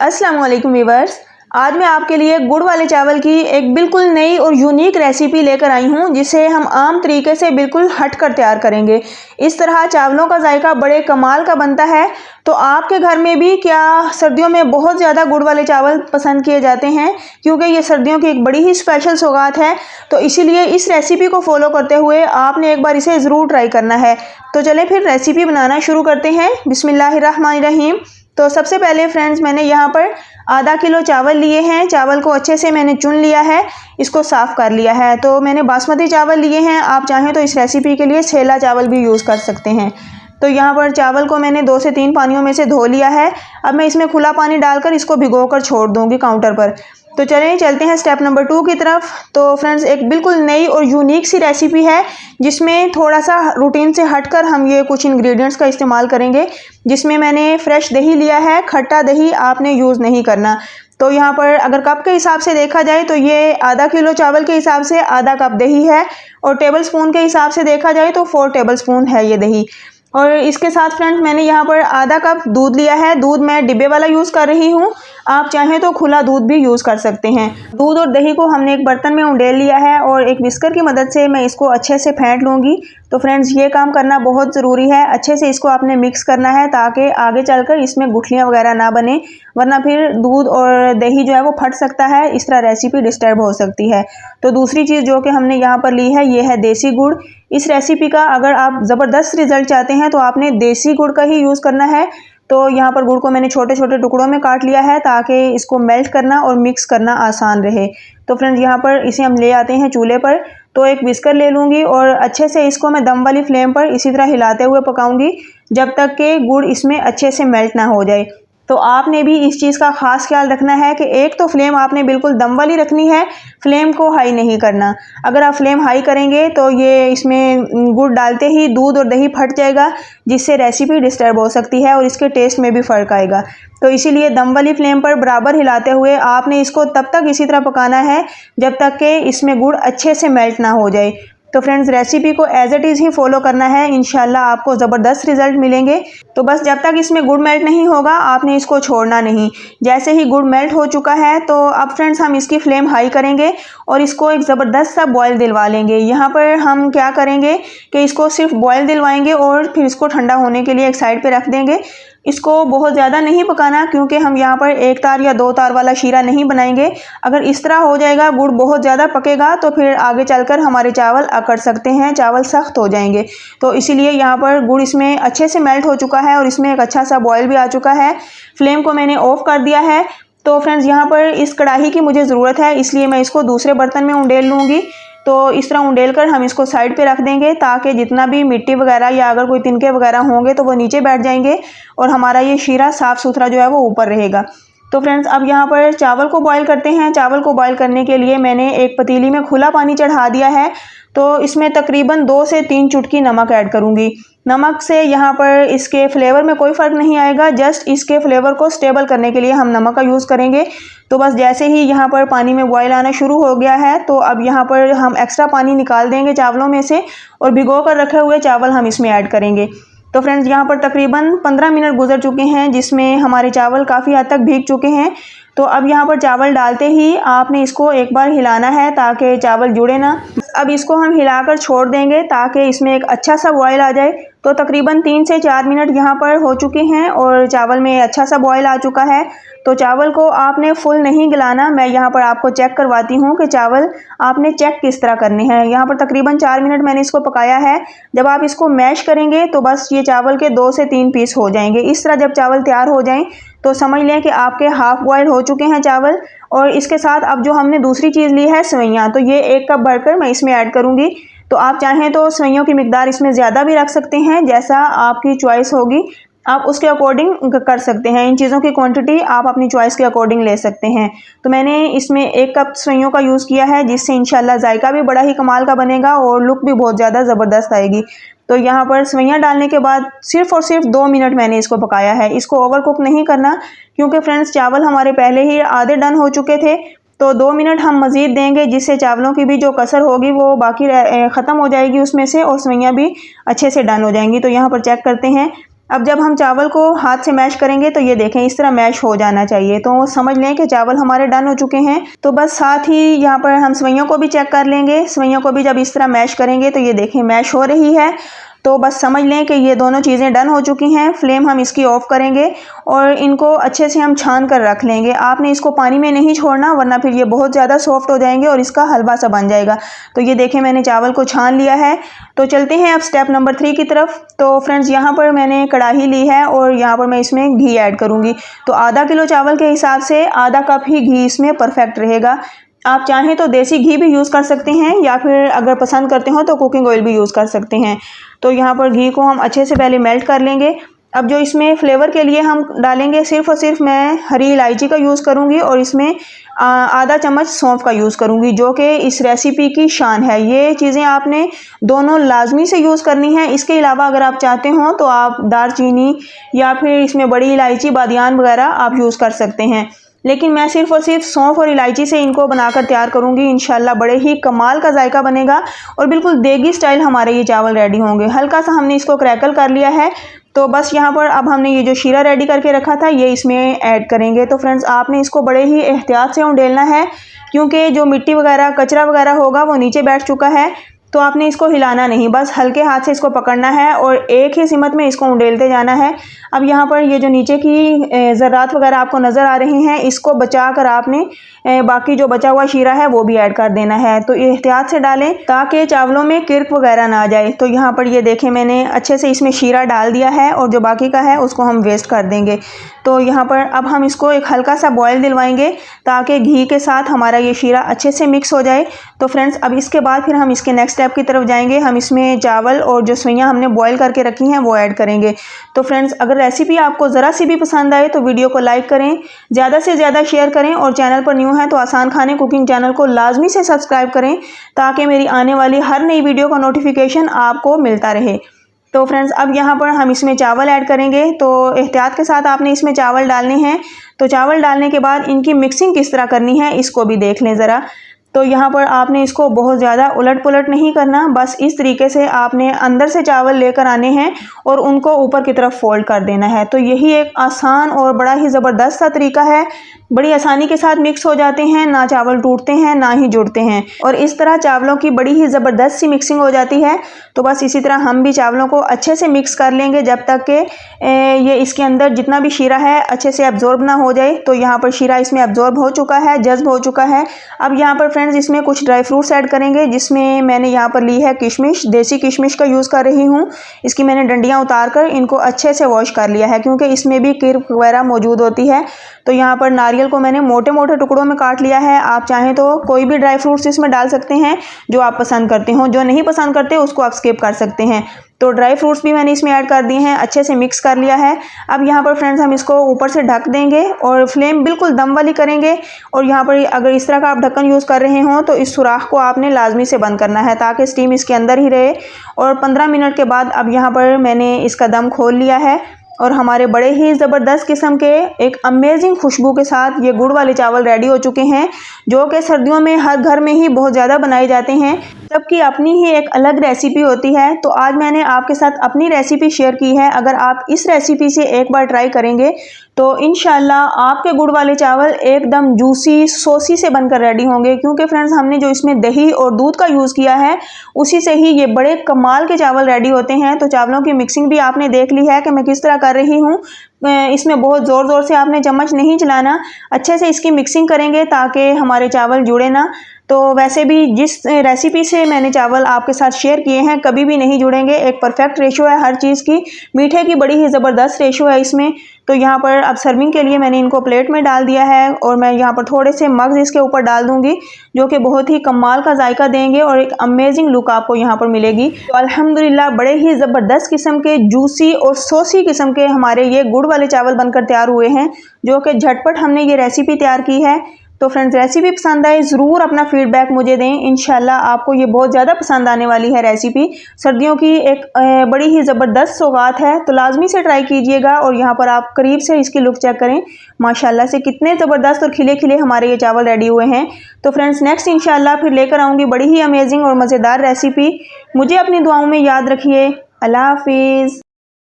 अस्सलाम वालेकुम व्यूअर्स। आज मैं आपके लिए गुड़ वाले चावल की एक बिल्कुल नई और यूनिक रेसिपी लेकर आई हूं, जिसे हम आम तरीके से बिल्कुल हटकर तैयार करेंगे। इस तरह चावलों का जायका बड़े कमाल का बनता है। तो आपके घर में भी क्या सर्दियों में बहुत ज़्यादा गुड़ वाले चावल पसंद किए जाते हैं, क्योंकि ये सर्दियों की एक बड़ी ही स्पेशल सौगात है। तो इसीलिए इस रेसिपी को फॉलो करते हुए आपने एक बार इसे ज़रूर ट्राई करना है। तो चलें फिर रेसिपी बनाना शुरू करते हैं। बिस्मिल्लाहिर्रहमानिर्रहीम। तो सबसे पहले फ्रेंड्स, मैंने यहाँ पर आधा किलो चावल लिए हैं। चावल को अच्छे से मैंने चुन लिया है, इसको साफ़ कर लिया है। तो मैंने बासमती चावल लिए हैं। आप चाहें तो इस रेसिपी के लिए सेला चावल भी यूज़ कर सकते हैं। तो यहाँ पर चावल को मैंने 2 से 3 पानियों में से धो लिया है। अब मैं इसमें खुला पानी डालकर इसको भिगोकर छोड़ दूँगी काउंटर पर। तो चलते हैं स्टेप नंबर 2 की तरफ। तो फ्रेंड्स, एक बिल्कुल नई और यूनिक सी रेसिपी है, जिसमें थोड़ा सा रूटीन से हटकर हम ये कुछ इंग्रेडिएंट्स का इस्तेमाल करेंगे। जिसमें मैंने फ्रेश दही लिया है, खट्टा दही आपने यूज़ नहीं करना। तो यहाँ पर अगर कप के हिसाब से देखा जाए तो ये आधा किलो चावल के हिसाब से आधा कप दही है, और टेबल स्पून के हिसाब से देखा जाए तो 4 टेबल स्पून है ये दही। और इसके साथ फ्रेंड्स, मैंने यहाँ पर आधा कप दूध लिया है। दूध मैं डिब्बे वाला यूज़ कर रही हूँ, आप चाहें तो खुला दूध भी यूज़ कर सकते हैं। दूध और दही को हमने एक बर्तन में उंडेल लिया है, और एक विस्कर की मदद से मैं इसको अच्छे से फेंट लूँगी। तो फ्रेंड्स, ये काम करना बहुत ज़रूरी है। अच्छे से इसको आपने मिक्स करना है, ताकि आगे चलकर इसमें गुठलियाँ वगैरह ना बने, वरना फिर दूध और दही जो है वो फट सकता है। इस तरह रेसिपी डिस्टर्ब हो सकती है। तो दूसरी चीज़ जो कि हमने यहाँ पर ली है, ये है देसी गुड़। इस रेसिपी का अगर आप ज़बरदस्त रिजल्ट चाहते हैं तो आपने देसी गुड़ का ही यूज़ करना है। तो यहाँ पर गुड़ को मैंने छोटे छोटे टुकड़ों में काट लिया है, ताकि इसको मेल्ट करना और मिक्स करना आसान रहे। तो फ्रेंड्स, यहाँ पर इसे हम ले आते हैं चूल्हे पर। तो एक विस्कर ले लूँगी, और अच्छे से इसको मैं दम वाली फ्लेम पर इसी तरह हिलाते हुए पकाऊंगी, जब तक कि गुड़ इसमें अच्छे से मेल्ट ना हो जाए। तो आपने भी इस चीज़ का ख़ास ख्याल रखना है कि एक तो फ्लेम आपने बिल्कुल दम वाली रखनी है, फ्लेम को हाई नहीं करना। अगर आप फ्लेम हाई करेंगे तो ये इसमें गुड़ डालते ही दूध और दही फट जाएगा, जिससे रेसिपी डिस्टर्ब हो सकती है और इसके टेस्ट में भी फ़र्क आएगा। तो इसीलिए दम वाली फ्लेम पर बराबर हिलाते हुए आपने इसको तब तक इसी तरह पकाना है, जब तक कि इसमें गुड़ अच्छे से मेल्ट ना हो जाए। तो फ्रेंड्स, रेसिपी को एज इट इज़ ही फॉलो करना है, इंशाल्लाह आपको ज़बरदस्त रिजल्ट मिलेंगे। तो बस जब तक इसमें गुड़ मेल्ट नहीं होगा, आपने इसको छोड़ना नहीं। जैसे ही गुड़ मेल्ट हो चुका है, तो अब फ्रेंड्स हम इसकी फ्लेम हाई करेंगे और इसको एक ज़बरदस्त सा बॉयल दिलवा लेंगे। यहाँ पर हम क्या करेंगे कि इसको सिर्फ बॉयल दिलवाएंगे, और फिर इसको ठंडा होने के लिए एक साइड पर रख देंगे। इसको बहुत ज़्यादा नहीं पकाना, क्योंकि हम यहाँ पर 1 तार या 2 तार वाला शीरा नहीं बनाएंगे। अगर इस तरह हो जाएगा, गुड़ बहुत ज़्यादा पकेगा, तो फिर आगे चलकर हमारे चावल अकड़ सकते हैं, चावल सख्त हो जाएंगे। तो इसीलिए यहाँ पर गुड़ इसमें अच्छे से मेल्ट हो चुका है, और इसमें एक अच्छा सा बॉयल भी आ चुका है। फ्लेम को मैंने ऑफ कर दिया है। तो फ्रेंड्स, यहाँ पर इस कढ़ाई की मुझे ज़रूरत है, इसलिए मैं इसको दूसरे बर्तन में उंडेल लूँगी। तो इस तरह उंडेल कर हम इसको साइड पे रख देंगे, ताकि जितना भी मिट्टी वगैरह या अगर कोई तिनके वगैरह होंगे तो वो नीचे बैठ जाएंगे, और हमारा ये शीरा साफ़ सुथरा जो है वो ऊपर रहेगा। तो फ्रेंड्स, अब यहाँ पर चावल को बॉईल करते हैं। चावल को बॉईल करने के लिए मैंने एक पतीली में खुला पानी चढ़ा दिया है। तो इसमें तकरीबन 2 से 3 चुटकी नमक ऐड करूँगी। नमक से यहाँ पर इसके फ्लेवर में कोई फ़र्क नहीं आएगा, जस्ट इसके फ्लेवर को स्टेबल करने के लिए हम नमक का यूज़ करेंगे। तो बस जैसे ही यहाँ पर पानी में बॉयल आना शुरू हो गया है, तो अब यहाँ पर हम एक्स्ट्रा पानी निकाल देंगे चावलों में से, और भिगो कर रखे हुए चावल हम इसमें ऐड करेंगे। तो फ्रेंड्स, यहाँ पर तकरीबन 15 मिनट गुजर चुके हैं, जिसमें हमारे चावल काफ़ी हद तक भीग चुके हैं। तो अब यहाँ पर चावल डालते ही आपने इसको एक बार हिलाना है, ताकि चावल जुड़े ना। अब इसको हम हिलाकर छोड़ देंगे, ताकि इसमें एक अच्छा सा बॉयल आ जाए। तो तकरीबन 3 से 4 मिनट यहाँ पर हो चुके हैं, और चावल में अच्छा सा बॉयल आ चुका है। तो चावल को आपने फुल नहीं गलाना। मैं यहाँ पर आपको चेक करवाती हूँ कि चावल आपने चेक किस तरह करने हैं। यहाँ पर तकरीबन 4 मिनट मैंने इसको पकाया है। जब आप इसको मैश करेंगे, तो बस ये चावल के 2 से 3 पीस हो जाएंगे। इस तरह जब चावल तैयार हो जाएं, तो समझ लें कि आपके हाफ़ बॉयल हो चुके हैं चावल। और इसके साथ अब जो हमने दूसरी चीज़ ली है, सेवइयाँ, तो ये 1 कप भरकर मैं इसमें ऐड करूँगी। तो आप चाहें तो सेवइयों की मिकदार इसमें ज़्यादा भी रख सकते हैं, जैसा आपकी चॉइस होगी आप उसके अकॉर्डिंग कर सकते हैं। इन चीज़ों की क्वांटिटी आप अपनी चॉइस के अकॉर्डिंग ले सकते हैं। तो मैंने इसमें 1 कप सेवइयों का यूज़ किया है, जिससे इंशाल्लाह जायका भी बड़ा ही कमाल का बनेगा और लुक भी बहुत ज़्यादा ज़बरदस्त आएगी। तो यहाँ पर सेवइयाँ डालने के बाद सिर्फ़ और सिर्फ 2 मिनट मैंने इसको पकाया है। इसको ओवर कुक नहीं करना, क्योंकि फ्रेंड्स चावल हमारे पहले ही आधे डन हो चुके थे। तो 2 मिनट हम मज़ीद देंगे, जिससे चावलों की भी जो कसर होगी वो बाकी ख़त्म हो जाएगी उसमें से, और सेवइयाँ भी अच्छे से डन हो जाएंगी। तो यहाँ पर चेक करते हैं, अब जब हम चावल को हाथ से मैश करेंगे तो ये देखें इस तरह मैश हो जाना चाहिए, तो समझ लें कि चावल हमारे डन हो चुके हैं। तो बस साथ ही यहाँ पर हम सवैयों को भी चेक कर लेंगे। सवैयों को भी जब इस तरह मैश करेंगे तो ये देखें मैश हो रही है, तो बस समझ लें कि ये दोनों चीज़ें डन हो चुकी हैं। फ्लेम हम इसकी ऑफ करेंगे और इनको अच्छे से हम छान कर रख लेंगे। आपने इसको पानी में नहीं छोड़ना, वरना फिर ये बहुत ज़्यादा सॉफ्ट हो जाएंगे और इसका हलवा सा बन जाएगा। तो ये देखें मैंने चावल को छान लिया है। तो चलते हैं अब स्टेप नंबर 3 की तरफ। तो फ्रेंड्स यहाँ पर मैंने कढ़ाई ली है और यहाँ पर मैं इसमें घी ऐड करूँगी। तो आधा किलो चावल के हिसाब से आधा कप ही घी इसमें परफेक्ट रहेगा। आप चाहें तो देसी घी भी यूज़ कर सकते हैं या फिर अगर पसंद करते हो तो कुकिंग ऑयल भी यूज़ कर सकते हैं। तो यहाँ पर घी को हम अच्छे से पहले मेल्ट कर लेंगे। अब जो इसमें फ्लेवर के लिए हम डालेंगे, सिर्फ और सिर्फ मैं हरी इलायची का यूज़ करूँगी और इसमें आधा चम्मच सौंफ का यूज़ करूँगी, जो कि इस रेसिपी की शान है। ये चीज़ें आपने दोनों लाजमी से यूज़ करनी है। इसके अलावा अगर आप चाहते हो तो आप दालचीनी या फिर इसमें बड़ी इलायची, बादियान वगैरह आप यूज़ कर सकते हैं, लेकिन मैं सिर्फ और सिर्फ सौंफ और इलायची से इनको बनाकर तैयार करूँगी। इंशाल्लाह बड़े ही कमाल का जायका बनेगा और बिल्कुल देगी स्टाइल हमारे ये चावल रेडी होंगे। हल्का सा हमने इसको क्रैकल कर लिया है। तो बस यहाँ पर अब हमने ये जो शीरा रेडी करके रखा था ये इसमें ऐड करेंगे। तो फ्रेंड्स आपने इसको बड़े ही एहतियात से उंडेलना है, क्योंकि जो मिट्टी वगैरह कचरा वगैरह होगा वो नीचे बैठ चुका है। तो आपने इसको हिलाना नहीं, बस हल्के हाथ से इसको पकड़ना है और एक ही सिमत में इसको उंडेलते जाना है। अब यहाँ पर ये जो नीचे की ज़र्रात वगैरह आपको नज़र आ रही हैं, इसको बचा कर आपने बाकी जो बचा हुआ शीरा है वो भी ऐड कर देना है। तो एहतियात से डालें ताकि चावलों में किरक वगैरह ना आ जाए। तो यहाँ पर ये देखें मैंने अच्छे से इसमें शीरा डाल दिया है और जो बाकी का है उसको हम वेस्ट कर देंगे। तो यहाँ पर अब हम इसको एक हल्का सा बॉयल दिलवाएंगे ताकि घी के साथ हमारा ये शीरा अच्छे से मिक्स हो जाए। तो फ्रेंड्स अब इसके बाद फिर हम इसके नेक्स्ट स्टेप की तरफ जाएंगे। हम इसमें चावल और जो सवैयाँ हमने बॉयल करके रखी हैं वो ऐड करेंगे। तो फ्रेंड्स अगर रेसिपी आपको ज़रा सी भी पसंद आए तो वीडियो को लाइक करें, ज़्यादा से ज़्यादा शेयर करें और चैनल पर न्यू है तो आसान खाने कुकिंग चैनल को लाजमी से सब्सक्राइब करें ताकि मेरी आने वाली हर नई वीडियो का नोटिफिकेशन आपको मिलता रहे। तो फ्रेंड्स अब यहाँ पर हम इसमें चावल ऐड करेंगे। तो एहतियात के साथ आपने इसमें चावल डालने हैं। तो चावल डालने के बाद इनकी मिक्सिंग किस तरह करनी है इसको भी देख लें ज़रा। तो यहाँ पर आपने इसको बहुत ज़्यादा उलट पुलट नहीं करना, बस इस तरीके से आपने अंदर से चावल लेकर आने हैं और उनको ऊपर की तरफ फोल्ड कर देना है। तो यही एक आसान और बड़ा ही ज़बरदस्त सा तरीका है। बड़ी आसानी के साथ मिक्स हो जाते हैं, ना चावल टूटते हैं ना ही जुड़ते हैं और इस तरह चावलों की बड़ी ही ज़बरदस्त सी मिक्सिंग हो जाती है। तो बस इसी तरह हम भी चावलों को अच्छे से मिक्स कर लेंगे जब तक कि ये इसके अंदर जितना भी शीरा है अच्छे से एब्जॉर्ब ना हो जाए। तो यहाँ पर शीरा इसमें एब्जॉर्ब हो चुका है, जज्ब हो चुका है। अब यहाँ पर फ्रेंड्स इसमें कुछ ड्राई फ्रूट्स ऐड करेंगे, जिसमें मैंने यहाँ पर ली है किशमिश, देसी किशमिश का यूज़ कर रही हूँ। इसकी मैंने डंडियाँ उतार कर इनको अच्छे से वॉश कर लिया है, क्योंकि इसमें भी किरक वगैरह मौजूद होती है। तो यहाँ पर नारियल को मैंने मोटे मोटे टुकड़ों में काट लिया है। आप चाहें तो कोई भी ड्राई फ्रूट्स इसमें डाल सकते हैं जो आप पसंद करते हो, जो नहीं पसंद करते उसको आप स्किप कर सकते हैं। तो ड्राई फ्रूट्स भी मैंने इसमें ऐड कर दिए हैं, अच्छे से मिक्स कर लिया है। अब यहाँ पर फ्रेंड्स हम इसको ऊपर से ढक देंगे और फ्लेम बिल्कुल दम वाली करेंगे। और यहाँ पर अगर इस तरह का आप ढक्कन यूज़ कर रहे हो तो इस सुराख को आपने लाजमी से बंद करना है ताकि स्टीम इसके अंदर ही रहे। और 15 मिनट के बाद अब यहाँ पर मैंने इसका दम खोल लिया है और हमारे बड़े ही ज़बरदस्त किस्म के एक अमेजिंग खुशबू के साथ ये गुड़ वाले चावल रेडी हो चुके हैं, जो कि सर्दियों में हर घर में ही बहुत ज़्यादा बनाए जाते हैं। सबकी अपनी ही एक अलग रेसिपी होती है। तो आज मैंने आपके साथ अपनी रेसिपी शेयर की है। अगर आप इस रेसिपी से एक बार ट्राई करेंगे तो इंशाल्लाह आपके गुड़ वाले चावल एकदम जूसी सॉसी से बनकर रेडी होंगे, क्योंकि फ्रेंड्स हमने जो इसमें दही और दूध का यूज़ किया है उसी से ही ये बड़े कमाल के चावल रेडी होते हैं। तो चावलों की मिक्सिंग भी आपने देख ली है कि मैं किस तरह कर रही हूँ। इसमें बहुत ज़ोर ज़ोर से आपने चम्मच नहीं चलाना, अच्छे से इसकी मिक्सिंग करेंगे ताकि हमारे चावल जुड़े ना। तो वैसे भी जिस रेसिपी से मैंने चावल आपके साथ शेयर किए हैं कभी भी नहीं जुड़ेंगे। एक परफेक्ट रेशो है हर चीज़ की, मीठे की बड़ी ही ज़बरदस्त रेशो है इसमें। तो यहाँ पर अब सर्विंग के लिए मैंने इनको प्लेट में डाल दिया है और मैं यहाँ पर थोड़े से मग्ज़ इसके ऊपर डाल दूँगी, जो कि बहुत ही कमाल का जायका देंगे और एक अमेजिंग लुक आपको यहाँ पर मिलेगी। तो अल्हम्दुलिल्लाह बड़े ही ज़बरदस्त किस्म के जूसी और सॉसी किस्म के हमारे ये गुड़ वाले चावल बनकर तैयार हुए हैं, जो कि झटपट हमने ये रेसिपी तैयार की है। तो फ्रेंड्स रेसिपी पसंद आए ज़रूर अपना फीडबैक मुझे दें, इंशाल्लाह आपको ये बहुत ज़्यादा पसंद आने वाली है रेसिपी। सर्दियों की एक बड़ी ही ज़बरदस्त सौगात है, तो लाजमी से ट्राई कीजिएगा। और यहाँ पर आप करीब से इसकी लुक चेक करें, माशाल्लाह से कितने ज़बरदस्त और खिले खिले हमारे ये चावल रेडी हुए हैं। तो फ्रेंड्स नेक्स्ट इंशाल्लाह फिर लेकर आऊँगी बड़ी ही अमेजिंग और मज़ेदार रेसिपी। मुझे अपनी दुआओं में याद रखिए। अल्लाह हाफिज़।